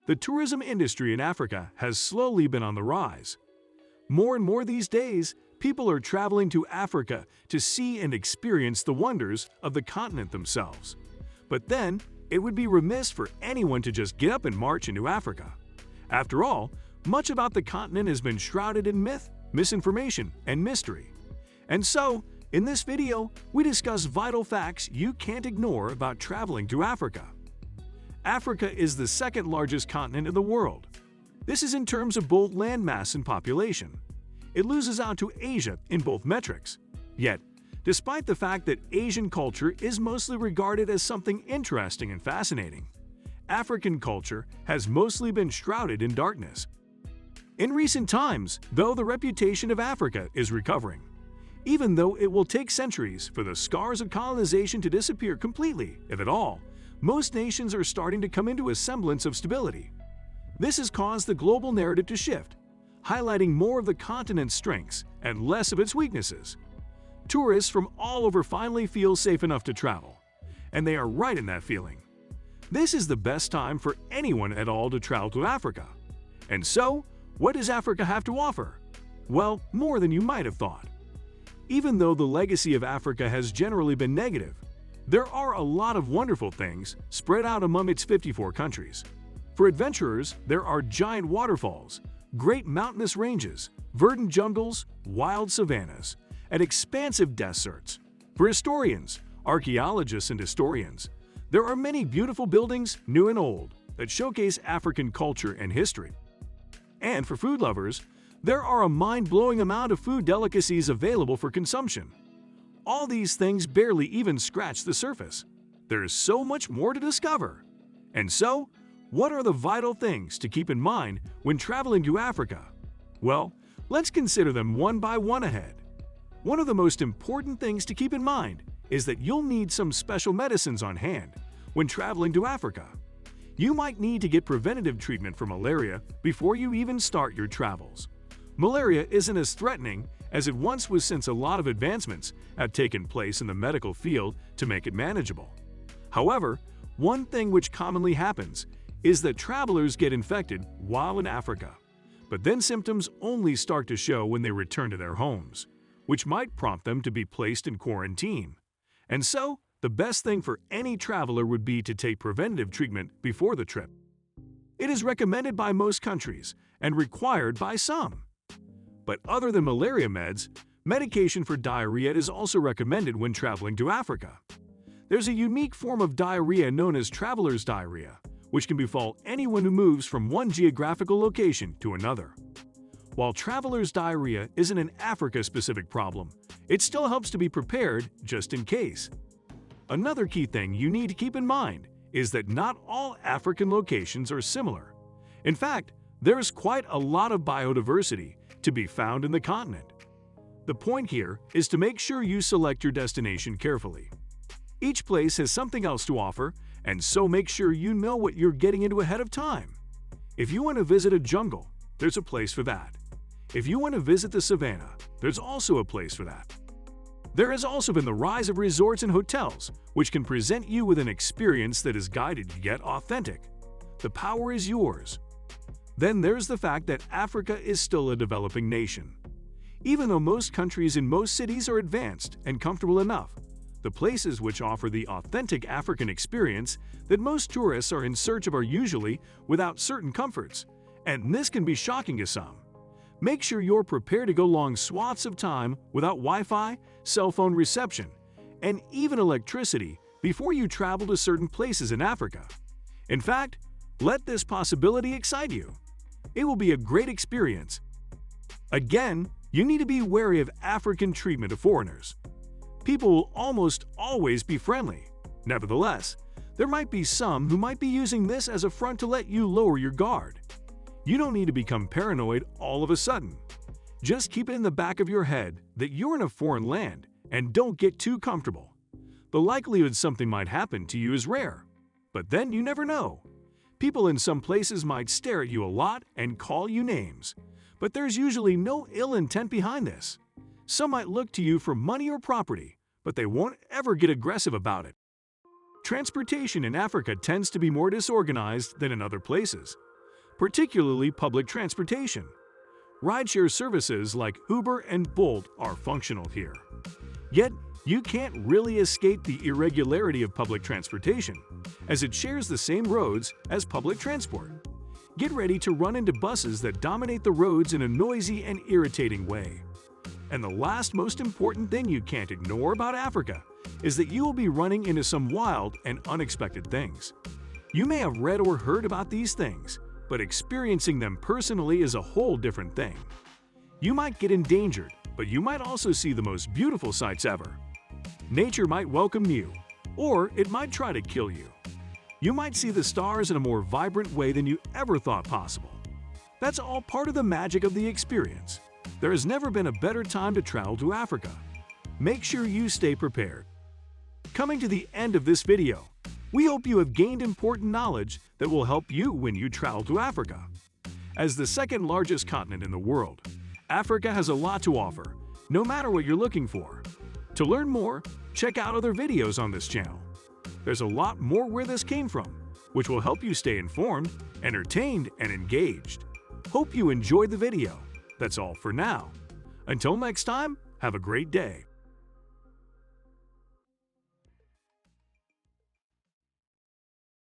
The tourism industry in Africa has slowly been on the rise. More and more these days, people are traveling to Africa to see and experience the wonders of the continent themselves. But then, it would be remiss for anyone to just get up and march into Africa. After all, much about the continent has been shrouded in myth, misinformation, and mystery. And so, in this video, we discuss vital facts you can't ignore about traveling to Africa. Africa is the second largest continent in the world. This is in terms of both landmass and population. It loses out to Asia in both metrics. Yet, despite the fact that Asian culture is mostly regarded as something interesting and fascinating, African culture has mostly been shrouded in darkness. In recent times, though, the reputation of Africa is recovering. Even though it will take centuries for the scars of colonization to disappear completely, if at all, most nations are starting to come into a semblance of stability. This has caused the global narrative to shift, highlighting more of the continent's strengths and less of its weaknesses. Tourists from all over finally feel safe enough to travel, and they are right in that feeling. This is the best time for anyone at all to travel to Africa. And so, what does Africa have to offer? Well, more than you might have thought. Even though the legacy of Africa has generally been negative, there are a lot of wonderful things spread out among its 54 countries. For adventurers, there are giant waterfalls, great mountainous ranges, verdant jungles, wild savannas, and expansive deserts. For historians, archaeologists, and historians, there are many beautiful buildings, new and old, that showcase African culture and history. And for food lovers, there are a mind-blowing amount of food delicacies available for consumption. All these things barely even scratch the surface. There is so much more to discover. And so, what are the vital things to keep in mind when traveling to Africa? Well, let's consider them one by one ahead. One of the most important things to keep in mind is that you'll need some special medicines on hand when traveling to Africa. You might need to get preventative treatment for malaria before you even start your travels. Malaria isn't as threatening as it once was, since a lot of advancements have taken place in the medical field to make it manageable. However, one thing which commonly happens is that travelers get infected while in Africa, but then symptoms only start to show when they return to their homes, which might prompt them to be placed in quarantine. And so, the best thing for any traveler would be to take preventative treatment before the trip. It is recommended by most countries and required by some. But other than malaria meds, medication for diarrhea is also recommended when traveling to Africa. There's a unique form of diarrhea known as traveler's diarrhea, which can befall anyone who moves from one geographical location to another. While traveler's diarrhea isn't an Africa-specific problem, it still helps to be prepared just in case. Another key thing you need to keep in mind is that not all African locations are similar. In fact, there is quite a lot of biodiversity to be found in the continent. The point here is to make sure you select your destination carefully. Each place has something else to offer, and so make sure you know what you're getting into ahead of time. If you want to visit a jungle, there's a place for that. If you want to visit the savannah, there's also a place for that. There has also been the rise of resorts and hotels, which can present you with an experience that is guided yet authentic. The power is yours. Then there's the fact that Africa is still a developing nation. Even though most countries and most cities are advanced and comfortable enough, the places which offer the authentic African experience that most tourists are in search of are usually without certain comforts, and this can be shocking to some. Make sure you're prepared to go long swaths of time without Wi-Fi, cell phone reception, and even electricity before you travel to certain places in Africa. In fact, let this possibility excite you. It will be a great experience. Again, you need to be wary of African treatment of foreigners. People will almost always be friendly. Nevertheless, there might be some who might be using this as a front to let you lower your guard. You don't need to become paranoid all of a sudden. Just keep it in the back of your head that you're in a foreign land and don't get too comfortable. The likelihood something might happen to you is rare, but then you never know. People in some places might stare at you a lot and call you names, but there's usually no ill intent behind this. Some might look to you for money or property, but they won't ever get aggressive about it. Transportation in Africa tends to be more disorganized than in other places. particularly public transportation. Rideshare services like Uber and Bolt are functional here. Yet, you can't really escape the irregularity of public transportation, as it shares the same roads as public transport. Get ready to run into buses that dominate the roads in a noisy and irritating way. And the last most important thing you can't ignore about Africa is that you will be running into some wild and unexpected things. You may have read or heard about these things, but experiencing them personally is a whole different thing. You might get endangered, but you might also see the most beautiful sights ever. Nature might welcome you, or it might try to kill you. You might see the stars in a more vibrant way than you ever thought possible. That's all part of the magic of the experience. There has never been a better time to travel to Africa. Make sure you stay prepared. Coming to the end of this video, we hope you have gained important knowledge that will help you when you travel to Africa. As the second largest continent in the world, Africa has a lot to offer, no matter what you're looking for. To learn more, check out other videos on this channel. There's a lot more where this came from, which will help you stay informed, entertained, and engaged. Hope you enjoyed the video. That's all for now. Until next time, have a great day.